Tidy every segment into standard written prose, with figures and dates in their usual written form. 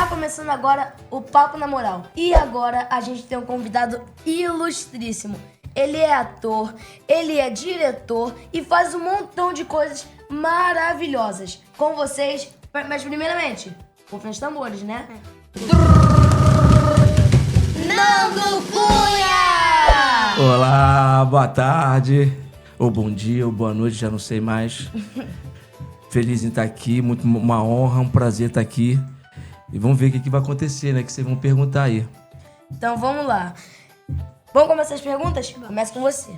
Começando agora o Papo na Moral. E agora a gente tem um convidado ilustríssimo. Ele é ator, ele é diretor e faz um montão de coisas maravilhosas. Com vocês, mas primeiramente, rufem os tambores, né? Nando Cunha! Olá, boa tarde, ou bom dia, ou boa noite, já não sei mais. Feliz em estar aqui, uma honra, um prazer estar aqui. E vamos ver o que vai acontecer, né? Que vocês vão perguntar aí. Então vamos lá. Vamos começar as perguntas? Começa com você.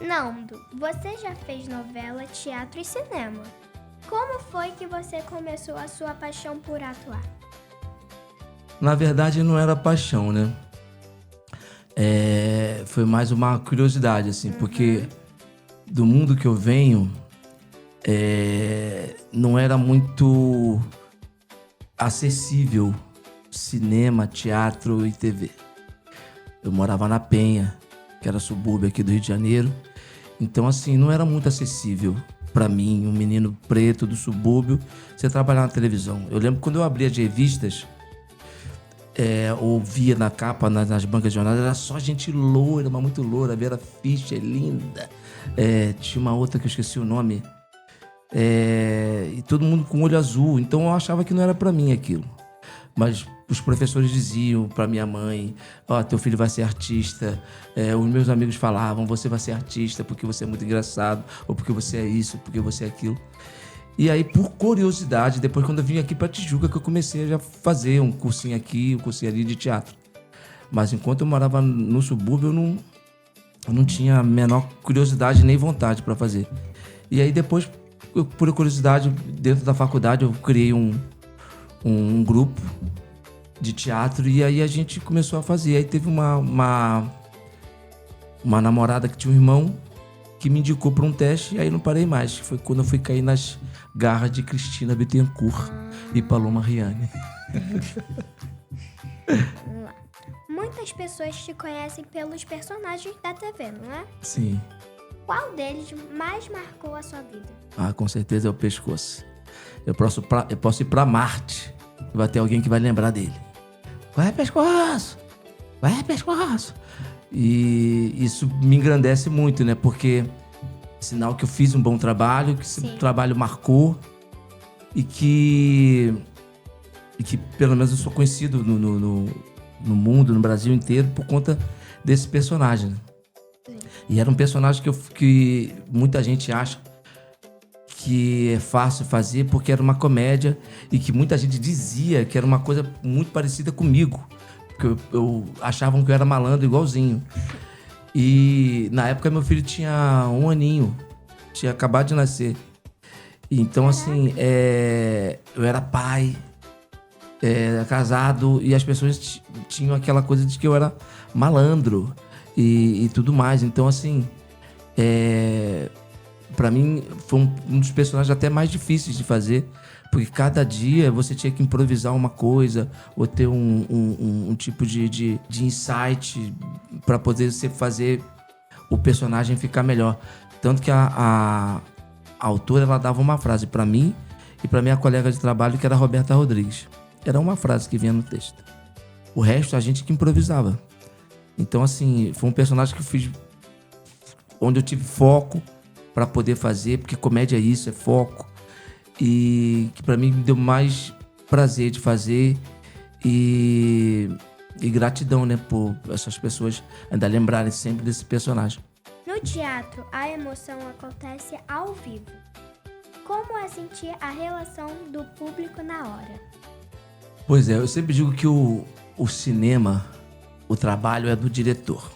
Nando, você já fez novela, teatro e cinema. Como foi que você começou a sua paixão por atuar? Na verdade, não era paixão, né? Foi mais uma curiosidade, assim, porque do mundo que eu venho, não era muito acessível cinema, teatro e TV. Eu morava na Penha, que era subúrbio aqui do Rio de Janeiro. Então, assim, não era muito acessível para mim, um menino preto do subúrbio, você trabalhar na televisão. Eu lembro quando eu abria as revistas, ou via na capa, nas bancas de jornal, era só gente loira, mas muito loira. A Vera Fischer, linda. Tinha uma outra que eu esqueci o nome. E todo mundo com olho azul. Então eu achava que não era pra mim aquilo. Mas os professores diziam pra minha mãe: teu filho vai ser artista. Os meus amigos falavam: você vai ser artista porque você é muito engraçado, ou porque você é isso, porque você é aquilo. E aí, por curiosidade, depois quando eu vim aqui pra Tijuca, que eu comecei a já fazer um cursinho aqui, um cursinho ali de teatro. Mas enquanto eu morava no subúrbio, eu não tinha a menor curiosidade nem vontade pra fazer. E aí depois, por curiosidade, dentro da faculdade, eu criei um grupo de teatro e aí a gente começou a fazer. Aí teve uma namorada que tinha um irmão que me indicou para um teste e aí não parei mais. Foi quando eu fui cair nas garras de Cristina Bittencourt e Paloma Riani. Vamos lá. Muitas pessoas te conhecem pelos personagens da TV, não é? Sim. Qual deles mais marcou a sua vida? Com certeza é o Pescoço. Eu posso ir pra Marte e vai ter alguém que vai lembrar dele. Vai, Pescoço! Vai, Pescoço! E isso me engrandece muito, né? Porque é sinal que eu fiz um bom trabalho, que esse trabalho marcou e que pelo menos eu sou conhecido no mundo, no Brasil inteiro, por conta desse personagem, né? E era um personagem que muita gente acha que é fácil fazer porque era uma comédia e que muita gente dizia que era uma coisa muito parecida comigo. Porque eu achavam que eu era malandro igualzinho. E na época meu filho tinha 1 aninho, tinha acabado de nascer. Então assim, eu era pai, casado e as pessoas tinham aquela coisa de que eu era malandro e tudo mais. Então assim, pra mim foi um dos personagens até mais difíceis de fazer, porque cada dia você tinha que improvisar uma coisa ou ter um tipo de insight pra poder você fazer o personagem ficar melhor. Tanto que a autora, ela dava uma frase pra mim e pra minha colega de trabalho, que era a Roberta Rodrigues. Era uma frase que vinha no texto. O resto a gente que improvisava. Então assim, foi um personagem que eu fiz onde eu tive foco pra poder fazer, porque comédia é isso, é foco. E que pra mim me deu mais prazer de fazer e gratidão, né, por essas pessoas ainda lembrarem sempre desse personagem. No teatro, a emoção acontece ao vivo. Como é sentir a relação do público na hora? Pois é, eu sempre digo que o cinema, o trabalho é do diretor.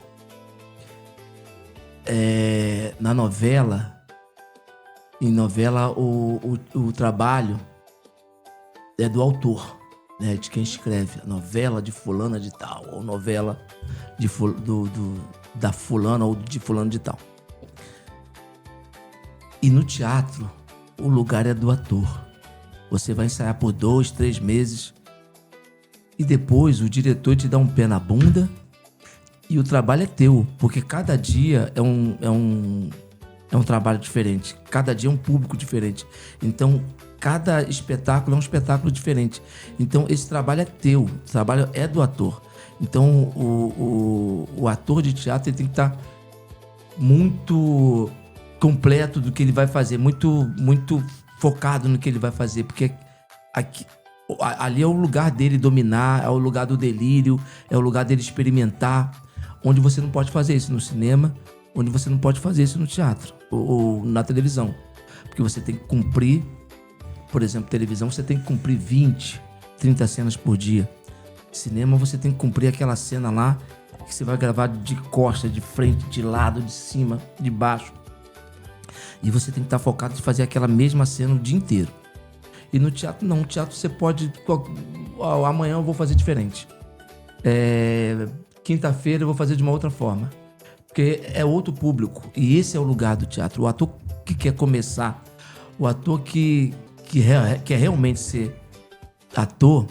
Na novela, em novela o trabalho é do autor, né, de quem escreve. A novela de fulana de tal, ou novela da fulana ou de fulano de tal. E no teatro, o lugar é do ator. Você vai ensaiar por 2, 3 meses e depois o diretor te dá um pé na bunda E o trabalho é teu, porque cada dia é um trabalho diferente. Cada dia é um público diferente. Então, cada espetáculo é um espetáculo diferente. Então, esse trabalho é teu. O trabalho é do ator. Então, o ator de teatro ele tem que estar muito completo do que ele vai fazer. Muito focado no que ele vai fazer. Porque ali é o lugar dele dominar, é o lugar do delírio, é o lugar dele experimentar. Onde você não pode fazer isso no cinema, onde você não pode fazer isso no teatro ou na televisão. Porque você tem que cumprir, por exemplo, televisão, você tem que cumprir 20, 30 cenas por dia. Cinema, você tem que cumprir aquela cena lá que você vai gravar de costa, de frente, de lado, de cima, de baixo. E você tem que estar focado em fazer aquela mesma cena o dia inteiro. E no teatro, não. No teatro você pode... amanhã eu vou fazer diferente. Quinta-feira eu vou fazer de uma outra forma. Porque é outro público. E esse é o lugar do teatro. O ator que quer começar, o ator que quer realmente ser ator,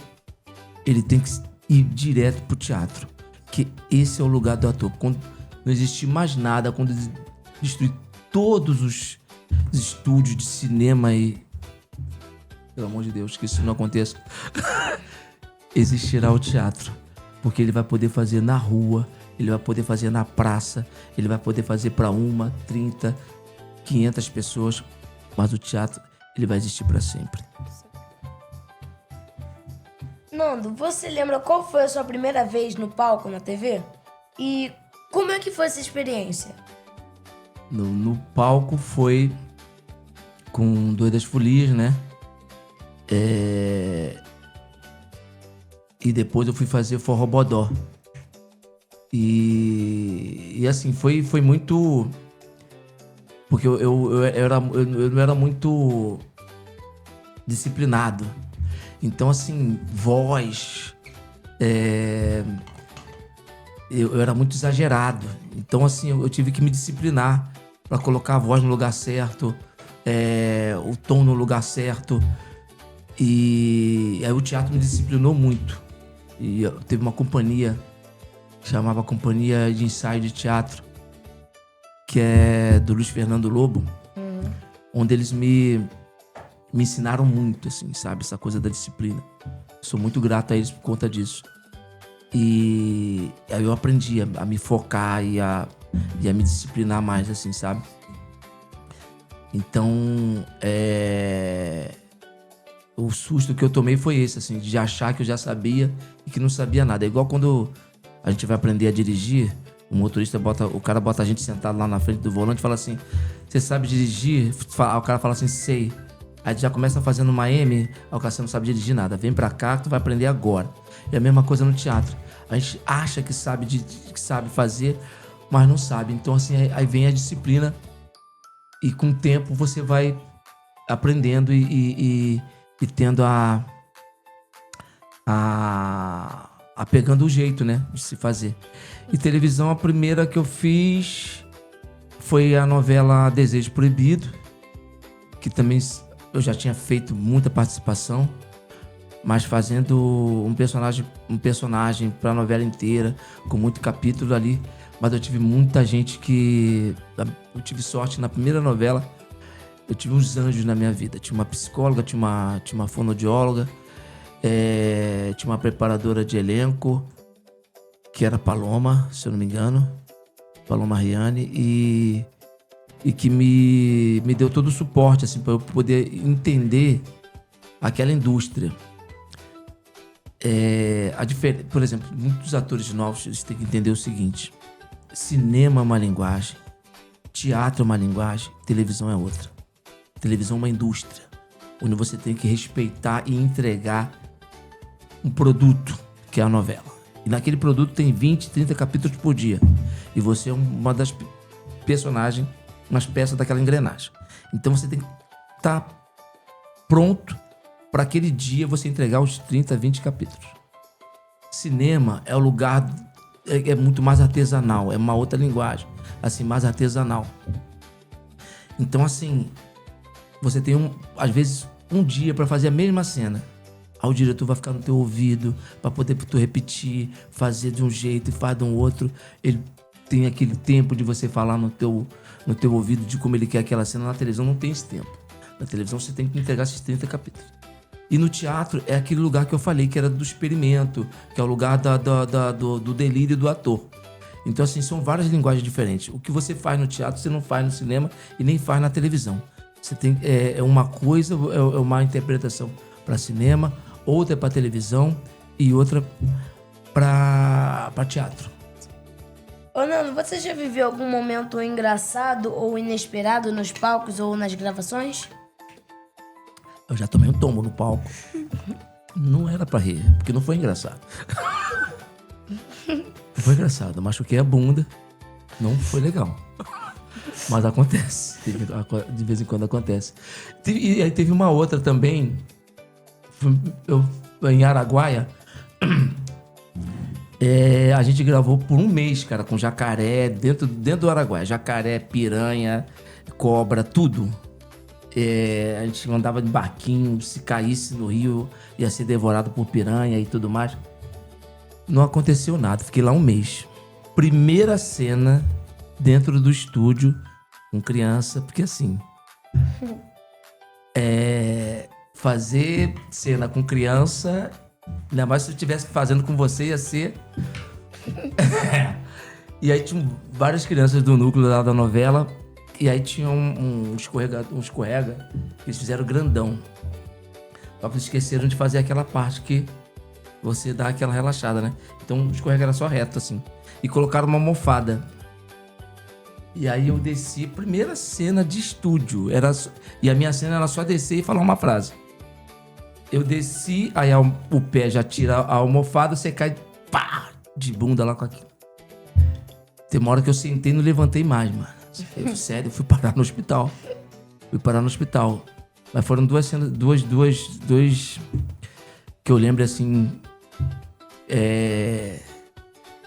ele tem que ir direto pro teatro. Que esse é o lugar do ator. Quando não existir mais nada, quando destruir todos os estúdios de cinema e... Pelo amor de Deus, que isso não aconteça. Existirá o teatro. Porque ele vai poder fazer na rua, ele vai poder fazer na praça, ele vai poder fazer para 1, 30, 500 pessoas. Mas o teatro, ele vai existir para sempre. Nando, você lembra qual foi a sua primeira vez no palco na TV? E como é que foi essa experiência? No palco foi com Doidas Folias, né? E depois eu fui fazer Forrobodó. E assim, foi muito... Porque eu não era muito disciplinado. Então, assim, voz... Eu era muito exagerado. Então, assim, eu tive que me disciplinar para colocar a voz no lugar certo, o tom no lugar certo. E aí o teatro me disciplinou muito. E teve uma companhia, chamava Companhia de Ensaio de Teatro, que é do Luiz Fernando Lobo, onde eles me ensinaram muito, assim, sabe? Essa coisa da disciplina. Sou muito grato a eles por conta disso. E aí eu aprendi a me focar e a me disciplinar mais, assim, sabe? Então, o susto que eu tomei foi esse, assim, de achar que eu já sabia e que não sabia nada. É igual quando a gente vai aprender a dirigir, o cara bota a gente sentado lá na frente do volante e fala assim: você sabe dirigir? O cara fala assim: sei. Aí já começa fazendo uma M, aí o cara, você não sabe dirigir nada. Vem pra cá que tu vai aprender agora. É a mesma coisa no teatro. A gente acha que sabe fazer, mas não sabe. Então, assim, aí vem a disciplina e com o tempo você vai aprendendo e tendo pegando o jeito, né, de se fazer. E televisão, a primeira que eu fiz foi a novela Desejo Proibido, que também eu já tinha feito muita participação, mas fazendo um personagem para a novela inteira, com muito capítulo ali. Mas eu tive muita gente eu tive sorte na primeira novela. Eu tive uns anjos na minha vida. Tinha uma psicóloga, tinha uma fonoaudióloga, tinha uma preparadora de elenco, que era Paloma, se eu não me engano, Paloma Riane, e que me deu todo o suporte, assim, para eu poder entender aquela indústria. Por exemplo, muitos atores novos, eles têm que entender o seguinte: cinema é uma linguagem, teatro é uma linguagem, televisão é outra. Televisão é uma indústria, onde você tem que respeitar e entregar um produto, que é a novela. E naquele produto tem 20, 30 capítulos por dia. E você é uma das personagens, umas peças daquela engrenagem. Então você tem que estar pronto para aquele dia você entregar os 30, 20 capítulos. Cinema é o lugar, é muito mais artesanal, é uma outra linguagem, assim, mais artesanal. Então, assim, você tem às vezes um dia para fazer a mesma cena. Aí o diretor vai ficar no teu ouvido pra poder tu repetir, fazer de um jeito e faz de um outro. Ele tem aquele tempo de você falar no teu ouvido de como ele quer aquela cena. Na televisão não tem esse tempo. Na televisão você tem que entregar esses 30 capítulos. E no teatro é aquele lugar que eu falei, que era do experimento, que é o lugar do delírio do ator. Então, assim, são várias linguagens diferentes. O que você faz no teatro, você não faz no cinema e nem faz na televisão. Você tem, uma coisa, é uma interpretação para cinema, outra para televisão e outra para teatro. Ô Nando, você já viveu algum momento engraçado ou inesperado nos palcos ou nas gravações? Eu já tomei um tombo no palco. Não era pra rir, porque não foi engraçado. Não foi engraçado, eu machuquei a bunda. Não foi legal. Mas acontece. De vez em quando acontece. E aí teve uma outra também. Em Araguaia. A gente gravou por um mês, cara, com jacaré dentro do Araguaia. Jacaré, piranha, cobra, tudo. A gente andava de barquinho, se caísse no rio, ia ser devorado por piranha e tudo mais. Não aconteceu nada, fiquei lá um mês. Primeira cena dentro do estúdio com criança, porque assim... fazer cena com criança, ainda mais se eu estivesse fazendo com você, ia ser... E aí tinham várias crianças do núcleo lá da novela... E aí tinha um escorrega, que eles fizeram grandão. Só que eles esqueceram de fazer aquela parte que você dá aquela relaxada, né? Então o escorrega era só reto, assim. E colocaram uma almofada. E aí eu desci, primeira cena de estúdio. E a minha cena era só descer e falar uma frase. Eu desci, aí o pé já tira a almofada, você cai, pá, de bunda lá com aquilo. Tem uma hora que eu sentei e não levantei mais, mano. Sério, eu fui parar no hospital. Mas foram duas cenas, duas que eu lembro assim,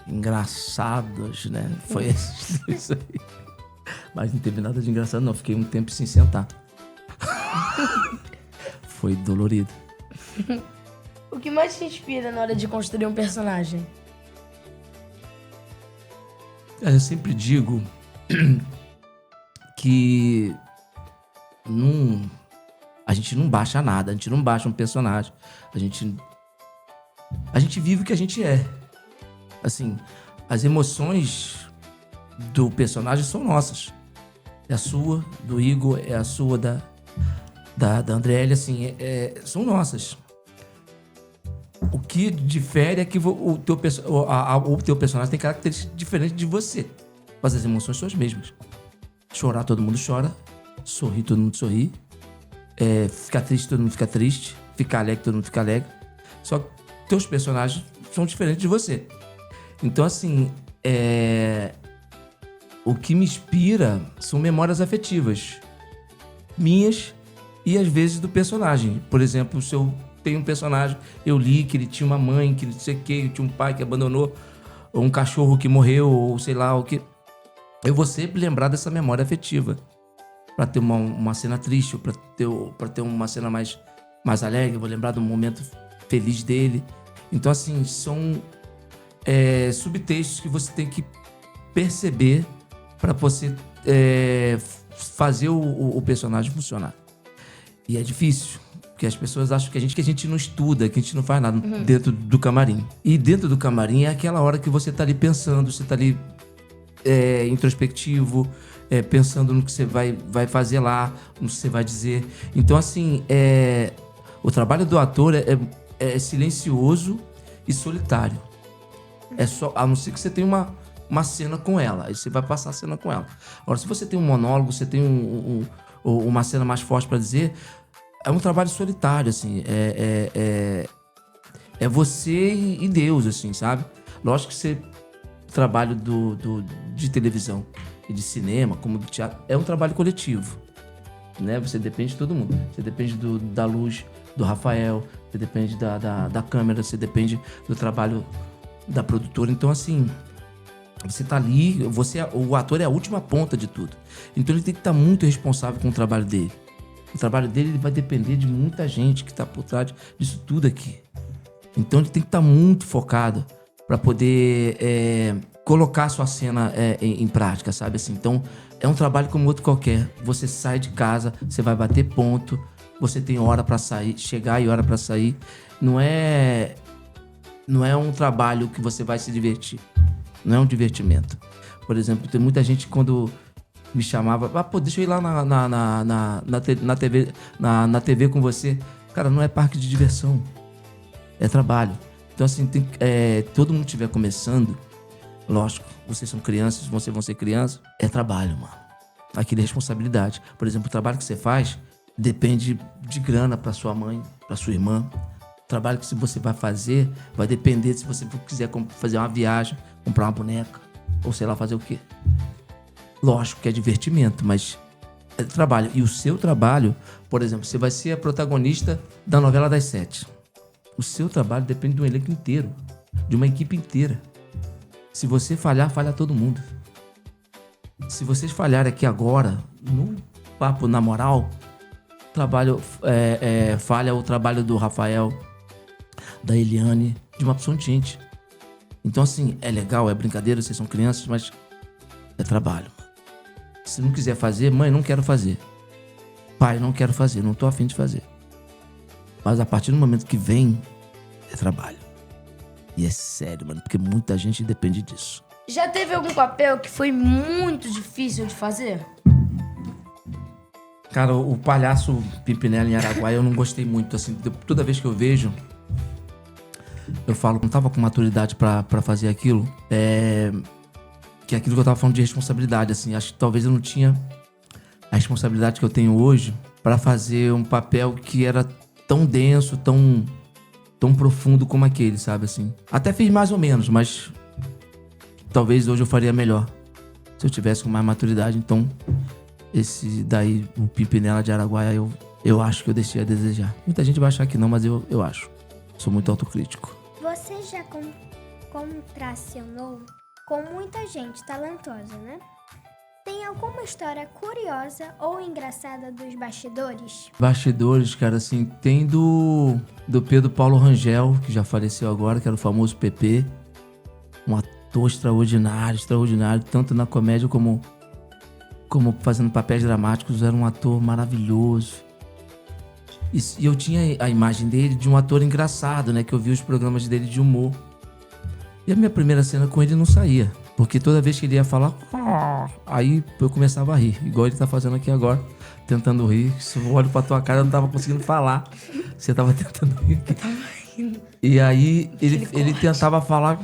engraçadas, né? Foi esses dois aí. Mas não teve nada de engraçado, não. Fiquei um tempo sem sentar. Foi dolorido. O que mais te inspira na hora de construir um personagem? Eu sempre digo que a gente não baixa nada, a gente não baixa um personagem. A gente vive o que a gente é. Assim, as emoções do personagem são nossas. É a sua, do Igor, é a sua, da Andrélia, assim, são nossas. O que difere é que o teu personagem tem características diferentes de você. Mas as emoções são as mesmas. Chorar, todo mundo chora. Sorrir, todo mundo sorri. Ficar triste, todo mundo fica triste. Ficar alegre, todo mundo fica alegre. Só que teus personagens são diferentes de você. Então, assim, o que me inspira são memórias afetivas. Minhas e, às vezes, do personagem. Por exemplo, se eu tenho um personagem, eu li que ele tinha uma mãe, que ele não sei o quê, tinha um pai que abandonou, ou um cachorro que morreu, ou sei lá o que... Eu vou sempre lembrar dessa memória afetiva. Pra ter uma cena triste, ou pra ter uma cena mais alegre. Eu vou lembrar do momento feliz dele. Então, assim, são subtextos que você tem que perceber pra você fazer o personagem funcionar. E é difícil, porque as pessoas acham que a gente não estuda, que a gente não faz nada dentro do camarim. E dentro do camarim é aquela hora que você tá ali pensando, você tá ali introspectivo, pensando no que você vai fazer lá, no que você vai dizer. Então, assim, o trabalho do ator é silencioso e solitário. É só, a não ser que você tenha uma cena com ela, aí você vai passar a cena com ela. Agora, se você tem um monólogo, você tem uma cena mais forte pra dizer, é um trabalho solitário, assim. É você e Deus, assim, sabe? Lógico que o trabalho de televisão e de cinema, como do teatro, é um trabalho coletivo, né? Você depende de todo mundo. Você depende da luz do Rafael, você depende da câmera, você depende do trabalho da produtora. Então, assim, você tá ali, o ator é a última ponta de tudo. Então ele tem que estar muito responsável com o trabalho dele. O trabalho dele ele vai depender de muita gente que está por trás disso tudo aqui. Então ele tem que estar muito focado para poder colocar a sua cena em prática, sabe? Assim, então é um trabalho como outro qualquer. Você sai de casa, você vai bater ponto, você tem hora para sair, chegar e hora para sair. Não é um trabalho que você vai se divertir. Não é um divertimento. Por exemplo, tem muita gente quando me chamava, deixa eu ir lá na TV com você. Cara, não é parque de diversão. É trabalho. Então, assim, todo mundo que estiver começando, lógico, vocês são crianças, vocês vão ser crianças, é trabalho, mano. Aquilo é responsabilidade. Por exemplo, o trabalho que você faz depende de grana pra sua mãe, pra sua irmã. O trabalho que você vai fazer vai depender se você quiser fazer uma viagem, comprar uma boneca, ou sei lá, fazer o quê. Lógico que é divertimento, mas é trabalho. E o seu trabalho, por exemplo, você vai ser a protagonista da novela das 7. O seu trabalho depende de um elenco inteiro, de uma equipe inteira. Se você falhar, falha todo mundo. Se vocês falharem aqui agora, no papo na moral, falha o trabalho do Rafael, da Eliane, de uma opção de gente. Então, assim, é legal, é brincadeira, vocês são crianças, mas é trabalho. Se não quiser fazer, mãe, não quero fazer. Pai, não quero fazer, não tô afim de fazer. Mas a partir do momento que vem, é trabalho. E é sério, mano, porque muita gente depende disso. Já teve algum papel que foi muito difícil de fazer? Cara, o palhaço Pimpinela em Araguaia eu não gostei muito, assim, toda vez que eu vejo, eu falo, não tava com maturidade pra fazer aquilo, que é aquilo que eu tava falando de responsabilidade, assim, acho que talvez eu não tinha a responsabilidade que eu tenho hoje pra fazer um papel que era tão denso, tão profundo como aquele, sabe, assim. Até fiz mais ou menos, mas talvez hoje eu faria melhor se eu tivesse com mais maturidade. Então, esse daí, o Pimpinela de Araguaia, eu acho que eu deixei a desejar. Muita gente vai achar que não, mas eu acho. Sou muito autocrítico. Você já contracenou com muita gente talentosa, né? Tem alguma história curiosa ou engraçada dos bastidores? Bastidores, cara, assim, tem do Pedro Paulo Rangel, que já faleceu agora, que era o famoso PP. Um ator extraordinário, tanto na comédia como fazendo papéis dramáticos. Era um ator maravilhoso. E eu tinha a imagem dele de um ator engraçado, né? Que eu vi os programas dele de humor. E a minha primeira cena com ele não saía. Porque toda vez que ele ia falar, aí eu começava a rir. Igual ele tá fazendo aqui agora, tentando rir. Se eu olho pra tua cara, eu não tava conseguindo falar. Você tava tentando rir aqui. E aí ele tentava falar.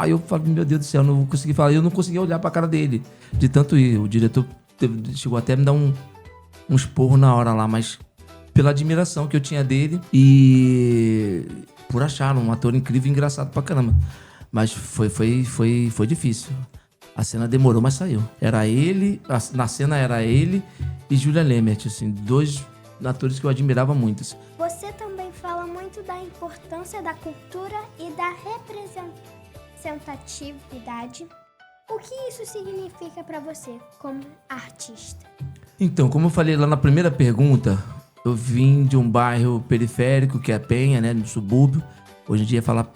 Aí eu falei, meu Deus do céu, eu não vou conseguir falar. Eu não conseguia olhar pra cara dele, de tanto ir. O diretor chegou até a me dar um esporro na hora lá, mas pela admiração que eu tinha dele e por achar um ator incrível e engraçado pra caramba. Mas foi difícil. A cena demorou, mas saiu. Era ele, na cena era ele e Julia Lemert, assim, dois atores que eu admirava muito. Assim. Você também fala muito da importância da cultura e da representatividade. O que isso significa pra você como artista? Então, como eu falei lá na primeira pergunta, eu vim de um bairro periférico, que é a Penha, né, no subúrbio. Hoje em dia fala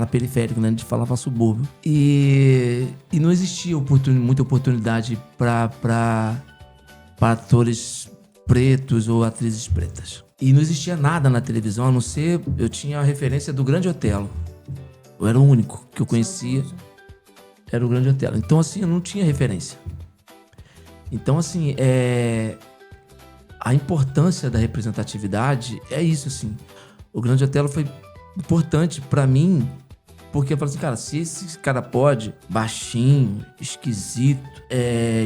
periférico, né? A gente falava subúrbio. E não existia muita oportunidade para atores pretos ou atrizes pretas. E não existia nada na televisão, a não ser... Eu tinha a referência do Grande Otelo. Eu era o único que eu conhecia. Era o Grande Otelo. Então, assim, eu não tinha referência. Então, assim, a importância da representatividade é isso, assim. O Grande Otelo foi importante pra mim, porque eu falo assim, cara, se esse cara pode, baixinho, esquisito,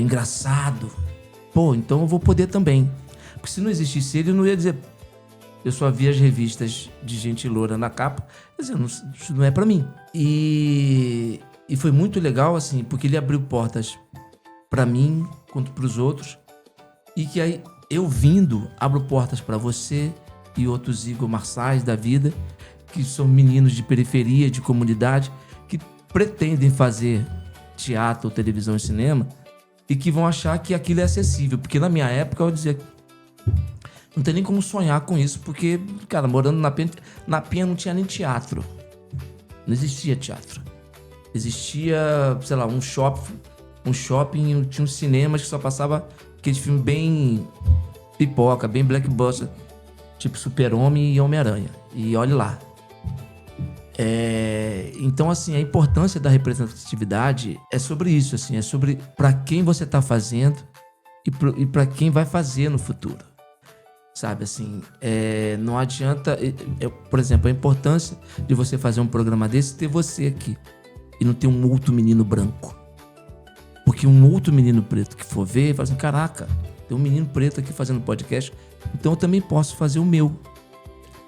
engraçado, pô, então eu vou poder também. Porque se não existisse ele, eu não ia dizer... Eu só via as revistas de gente loura na capa, quer dizer, isso não é pra mim. E foi muito legal, assim, porque ele abriu portas pra mim, quanto pros outros, e que aí eu vindo, abro portas pra você e outros Igor Marçais da vida, que são meninos de periferia, de comunidade, que pretendem fazer teatro, televisão e cinema e que vão achar que aquilo é acessível. Porque na minha época eu dizia, Não tem nem como sonhar com isso, porque, cara, morando na Penha não tinha nem teatro. Não existia teatro. Existia, sei lá, um shopping, tinha uns cinemas que só passava aquele filme bem pipoca, bem blockbuster, tipo Super-Homem e Homem-Aranha. E olhe lá. Então, assim, a importância da representatividade é sobre isso, assim, é sobre para quem você tá fazendo e para quem vai fazer no futuro. Sabe, assim, não adianta... por exemplo, a importância de você fazer um programa desse ter você aqui e não ter um outro menino branco. Porque um outro menino preto que for ver, fala assim, caraca, tem um menino preto aqui fazendo podcast, então eu também posso fazer o meu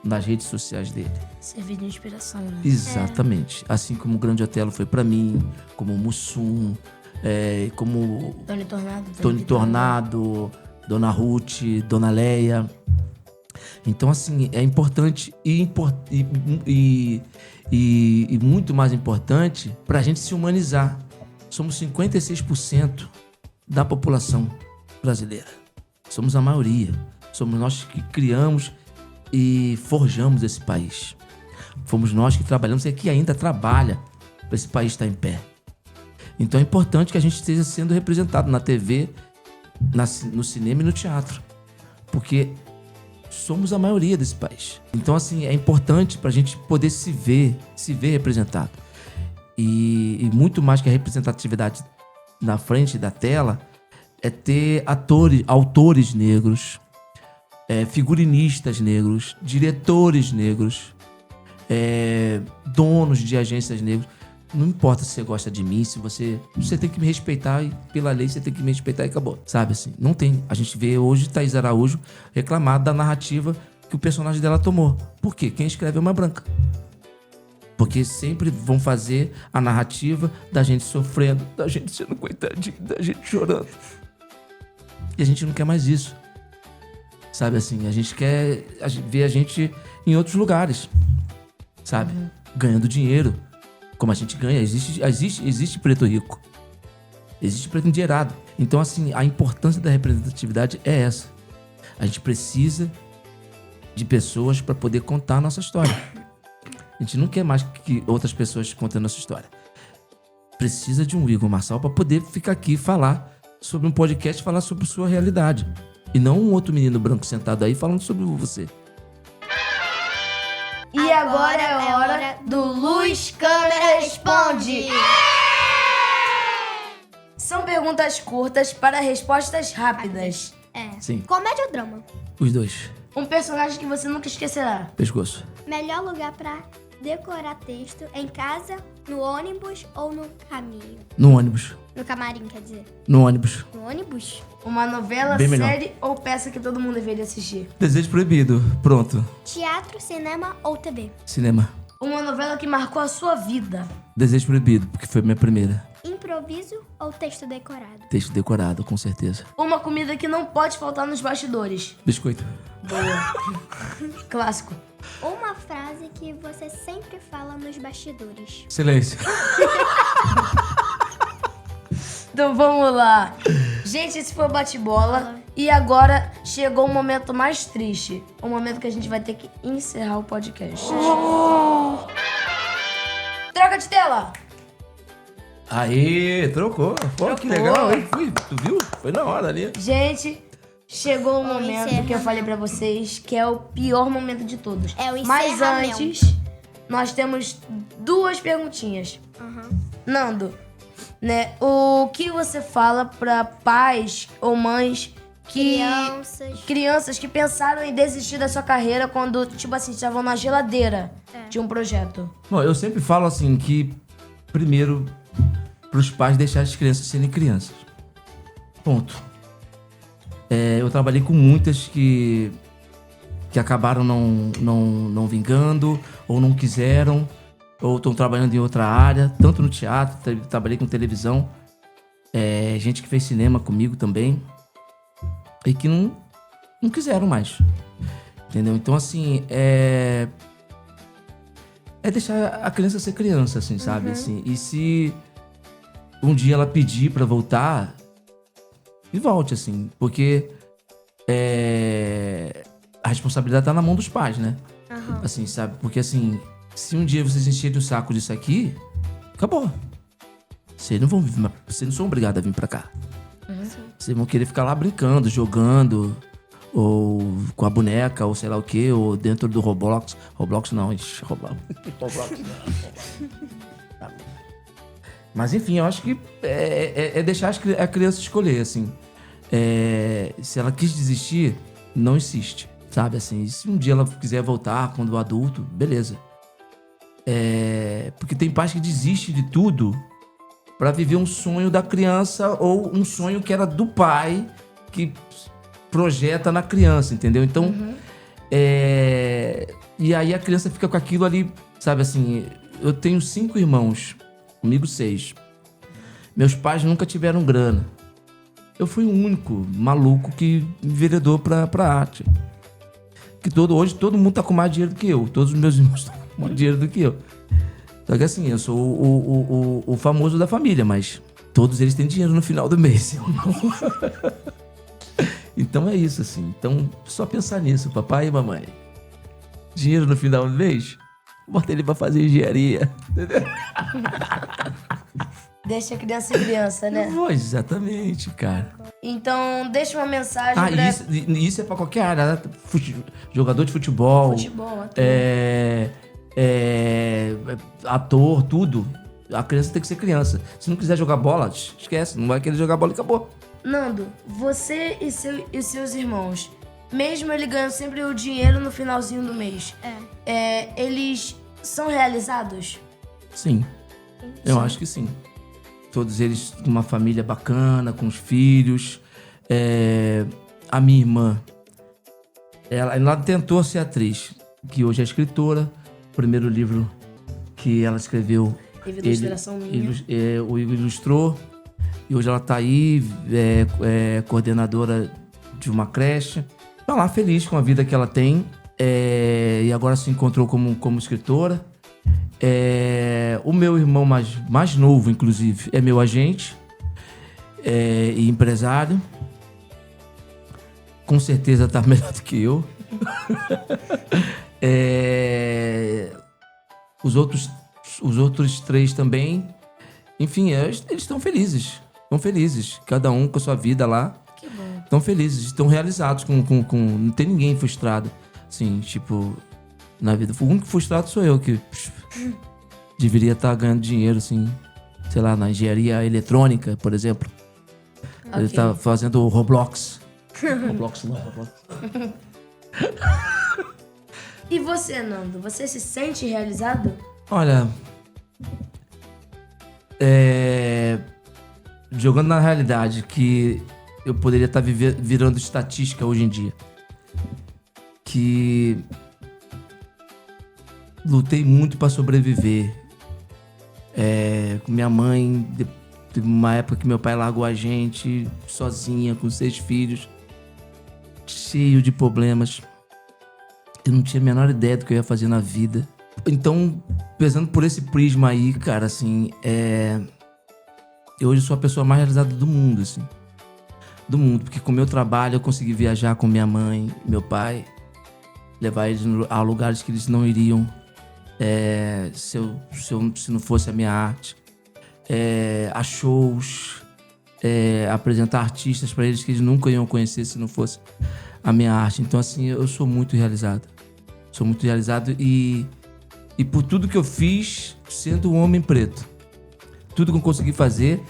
nas redes sociais dele. Servir de inspiração, né? Exatamente. Assim como o Grande Otelo foi pra mim, como o Mussum, como Tony Tornado, Dona Ruth, Dona Leia. Então, assim, é importante e muito mais importante pra gente se humanizar. Somos 56% da população brasileira. Somos a maioria. Somos nós que criamos e forjamos esse país. Fomos nós que trabalhamos e que ainda trabalha para esse país estar em pé. Então é importante que a gente esteja sendo representado na TV, no cinema e no teatro. Porque somos a maioria desse país. Então, assim, é importante para a gente poder se ver representado. E muito mais que a representatividade na frente da tela é ter autores negros, figurinistas negros, diretores negros, donos de agências negras. Não importa se você gosta de mim, se você tem que me respeitar e pela lei você tem que me respeitar e acabou. Sabe assim? Não tem. A gente vê hoje Thaís Araújo reclamar da narrativa que o personagem dela tomou. Por quê? Quem escreve é uma branca. Porque sempre vão fazer a narrativa da gente sofrendo, da gente sendo coitadinho, da gente chorando. E a gente não quer mais isso. Sabe assim? A gente quer ver a gente em outros lugares. Sabe? Ganhando dinheiro. Como a gente ganha. Existe preto rico. Existe preto endinheirado. Então, assim, a importância da representatividade é essa. A gente precisa de pessoas para poder contar a nossa história. A gente não quer mais que outras pessoas contem a nossa história. Precisa de um Igor Marçal para poder ficar aqui e falar sobre um podcast, falar sobre sua realidade. E não um outro menino branco sentado aí falando sobre você. E agora é hora do Luz Câmera Responde! São perguntas curtas para respostas rápidas. Sim. Comédia ou drama? Os dois. Um personagem que você nunca esquecerá. Pescoço. Melhor lugar pra decorar texto em casa, no ônibus ou no caminho? No ônibus. No camarim, quer dizer. No ônibus. No ônibus? Uma novela, Bem melhor. série ou peça que todo mundo deveria assistir. Desejo Proibido. Pronto. Teatro, cinema ou TV? Cinema. Uma novela que marcou a sua vida. Desejo Proibido, porque foi minha primeira. Improviso ou texto decorado? Texto decorado, com certeza. Uma comida que não pode faltar nos bastidores. Biscoito. Boa. Clássico. Uma frase que você sempre fala nos bastidores. Silêncio. Então vamos lá. Gente, esse foi o bate-bola. E agora chegou o momento mais triste. O momento que a gente vai ter que encerrar o podcast. Troca de tela! Aê, trocou. Pô, que legal, hein? Tu viu? Foi na hora ali. Gente, chegou o O momento que eu encerramento. falei pra vocês que é o pior momento de todos. É o Mas encerramento. antes, nós temos duas perguntinhas. Nando, né? O que você fala pra pais ou mães que... Crianças que pensaram em desistir da sua carreira quando, tipo assim, estavam na geladeira de um projeto. Bom, eu sempre falo assim que, primeiro, pros pais deixar as crianças serem crianças. Ponto. Eu trabalhei com muitas que acabaram não vingando, ou não quiseram, ou estão trabalhando em outra área, tanto no teatro, trabalhei com televisão, gente que fez cinema comigo também, e que não quiseram mais. Entendeu? Então, assim, é deixar a criança ser criança, assim, sabe? Assim, e se um dia ela pedir pra voltar, e volte, assim, porque a responsabilidade tá na mão dos pais, né? Aham. Assim, sabe? Porque assim, se um dia vocês encherem o saco disso aqui, acabou. Vocês não são obrigados a vir pra cá. Vocês vão querer ficar lá brincando, jogando, ou com a boneca, ou sei lá o quê, ou dentro do Roblox. Roblox não, Roblox não. Tá. Mas enfim, eu acho que é deixar a criança escolher, assim. Se ela quis desistir, não insiste, sabe? Assim, se um dia ela quiser voltar quando adulto, beleza. Porque tem pais que desistem de tudo pra viver um sonho da criança ou um sonho que era do pai que projeta na criança, entendeu? Então, e aí a criança fica com aquilo ali, sabe? Assim, eu tenho 5 irmãos, comigo 6. Meus pais nunca tiveram grana. Eu fui o único maluco que enveredou pra arte. Hoje todo mundo tá com mais dinheiro do que eu. Todos os meus irmãos estão com mais dinheiro do que eu. Só que assim, eu sou o famoso da família, mas todos eles têm dinheiro no final do mês. Eu não. Então é isso, assim. Então, só pensar nisso, papai e mamãe. Dinheiro no final do mês? Bota ele pra fazer engenharia. Entendeu? Deixa criança em criança, né? Pois, exatamente, cara. Então, deixa uma mensagem pra... Isso é pra qualquer área, né? Jogador de futebol. Ator, tudo. A criança tem que ser criança. Se não quiser jogar bola, esquece. Não vai querer jogar bola e acabou. Nando, você e seus irmãos, mesmo ele ganhando sempre o dinheiro no finalzinho do mês, eles são realizados? Sim. Eu acho que sim. Todos eles com uma família bacana, com os filhos. A minha irmã, ela tentou ser atriz, que hoje é escritora. O primeiro livro que ela escreveu, Teve ilustração minha. O Igor ilustrou. E hoje ela tá aí, coordenadora de uma creche. Tá lá feliz com a vida que ela tem. E agora se encontrou como escritora. O meu irmão mais novo, inclusive, é meu agente e empresário. Com certeza tá melhor do que eu. Os outros 3 também. Enfim, eles estão felizes. Estão felizes. Cada um com a sua vida lá. Que bom. Estão felizes. Estão realizados. Não tem ninguém frustrado. Assim, tipo, na vida. O único frustrado sou eu, que deveria estar ganhando dinheiro, assim, sei lá, na engenharia eletrônica, por exemplo. Okay. Ele tá fazendo Roblox. Roblox não, Roblox. E você, Nando? Você se sente realizado? Olha, jogando na realidade que eu poderia estar virando estatística hoje em dia. Que lutei muito para sobreviver. Com minha mãe, teve uma época que meu pai largou a gente sozinha, com 6 filhos, cheio de problemas. Eu não tinha a menor ideia do que eu ia fazer na vida. Então, pensando por esse prisma aí, cara, assim, eu hoje sou a pessoa mais realizada do mundo, assim. Do mundo, porque com o meu trabalho eu consegui viajar com minha mãe, meu pai, levar eles a lugares que eles não iriam se não fosse a minha arte. A shows, apresentar artistas para eles que eles nunca iam conhecer se não fosse a minha arte. Então, assim, eu sou muito realizado. Sou muito realizado e por tudo que eu fiz sendo um homem preto. Tudo que eu consegui fazer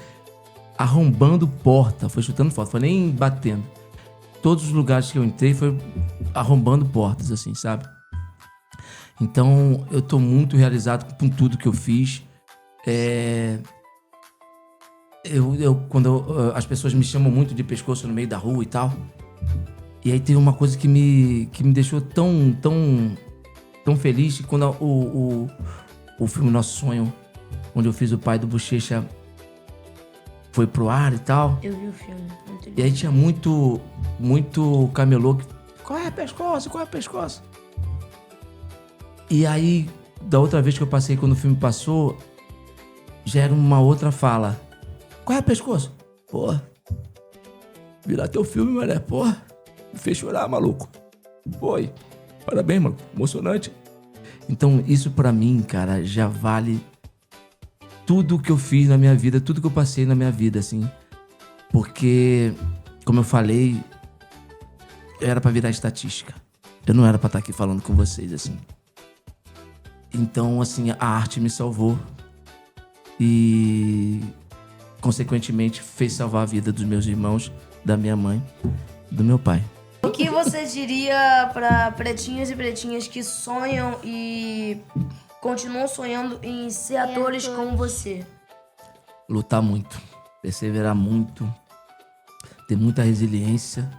arrombando porta, foi chutando porta, foi nem batendo. Todos os lugares que eu entrei foi arrombando portas, assim, sabe? Então, eu tô muito realizado com tudo que eu fiz. Quando as pessoas me chamam muito de pescoço no meio da rua e tal. E aí tem uma coisa que me deixou tão feliz, que quando o filme Nosso Sonho, onde eu fiz o pai do Bochecha, foi pro ar e tal. Eu vi o filme. Muito e aí tinha muito camelô que... Corre, pescoço, corre, pescoço. E aí, da outra vez que eu passei, quando o filme passou, já era uma outra fala. Corre, pescoço. Porra. Virar teu filme, mané. Porra. Me fez chorar, maluco. Foi. Parabéns, mano. Emocionante. Então, isso pra mim, cara, já vale tudo que eu fiz na minha vida, tudo que eu passei na minha vida, assim. Porque, como eu falei, eu era pra virar estatística. Eu não era pra estar aqui falando com vocês, assim. Então, assim, a arte me salvou. E, consequentemente, fez salvar a vida dos meus irmãos, da minha mãe, do meu pai. O que você diria pra pretinhos e pretinhas que sonham e continuam sonhando em ser atores como você? Lutar muito, perseverar muito, ter muita resiliência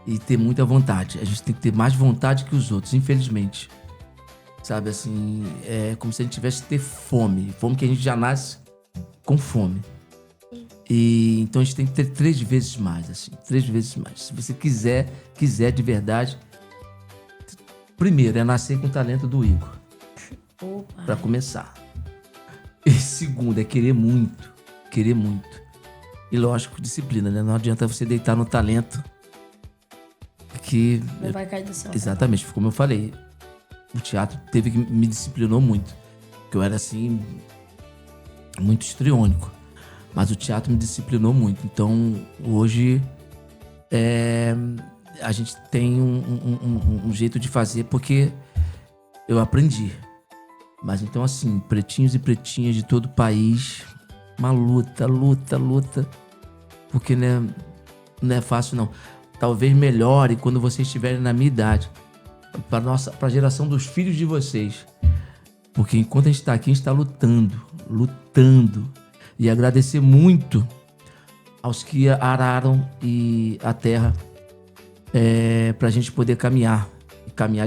e ter muita vontade. A gente tem que ter mais vontade que os outros, infelizmente. Sabe, assim, é como se a gente tivesse que ter fome. Fome que a gente já nasce com fome. E então a gente tem que ter 3 vezes mais, assim, 3 vezes mais. Se você quiser de verdade, primeiro é nascer com o talento do Igor. Opa. Pra começar. E segundo é querer muito. Querer muito. E lógico, disciplina, né? Não adianta você deitar no talento que... Não vai cair do céu. Exatamente, como eu falei. O teatro teve que me disciplinou muito. Porque eu era assim, muito histriônico. Mas o teatro me disciplinou muito. Então, hoje, a gente tem um jeito de fazer porque eu aprendi. Mas então, assim, pretinhos e pretinhas de todo o país, uma luta. Porque não é fácil, não. Talvez melhore quando vocês estiverem na minha idade. Para a geração dos filhos de vocês. Porque enquanto a gente está aqui, a gente está lutando. E agradecer muito aos que araram a terra pra gente poder caminhar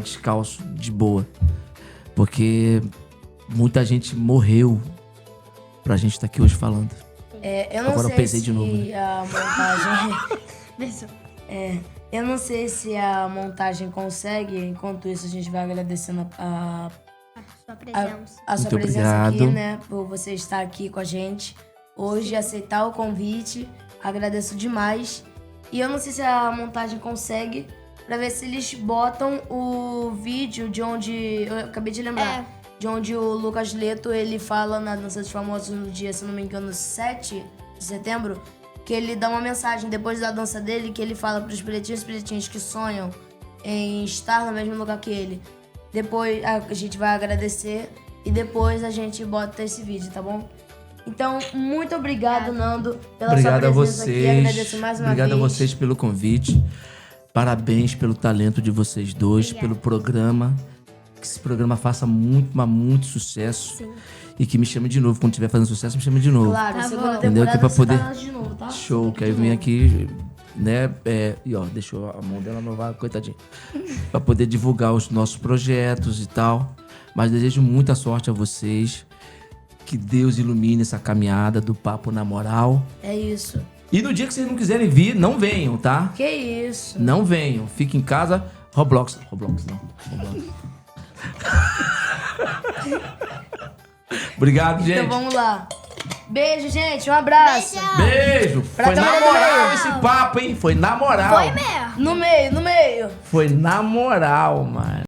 descalço, de boa. Porque muita gente morreu pra gente estar aqui hoje falando. Eu não Agora sei eu pesei se de novo, né? a montagem... eu não sei se a montagem consegue. Enquanto isso, a gente vai agradecendo a Sua presença. sua Muito presença aqui, obrigado. né? Por você estar aqui com a gente hoje, aceitar o convite. Agradeço demais. E eu não sei se a montagem consegue, pra ver se eles botam o vídeo de onde... Eu acabei de lembrar. De onde o Lucas Leto, ele fala na Dança dos Famosos no dia, se não me engano, 7 de setembro, que ele dá uma mensagem depois da dança dele, que ele fala pros pretinhos e pretinhas que sonham em estar no mesmo lugar que ele. Depois a gente vai agradecer e depois a gente bota esse vídeo, tá bom? Então, muito obrigado, Nando, pela Obrigado a sua presença aqui. vocês. Agradeço mais uma Obrigado vez. a vocês pelo convite. Parabéns pelo talento de vocês dois, pelo programa. Que esse programa faça muito, mas muito sucesso. Sim. E que me chame de novo. Quando estiver fazendo sucesso, me chame de novo. Claro, Tá segunda bom. Entendeu? temporada Que pra você poder- tá de novo, tá? Show, que aí De vem novo. aqui, né? E ó, deixou a mão dela novar, coitadinha. Pra poder divulgar os nossos projetos e tal. Mas desejo muita sorte a vocês. Que Deus ilumine essa caminhada do Papo na Moral. É isso. E no dia que vocês não quiserem vir, não venham, tá? Que isso. Não venham. Fiquem em casa. Roblox não. Roblox. Obrigado, gente. Então vamos lá. Beijo, gente. Um abraço. Beijo. Foi Prata na Moeda do moral meio. esse papo, hein? Foi na moral. Foi mesmo. No meio. Foi na moral, mano.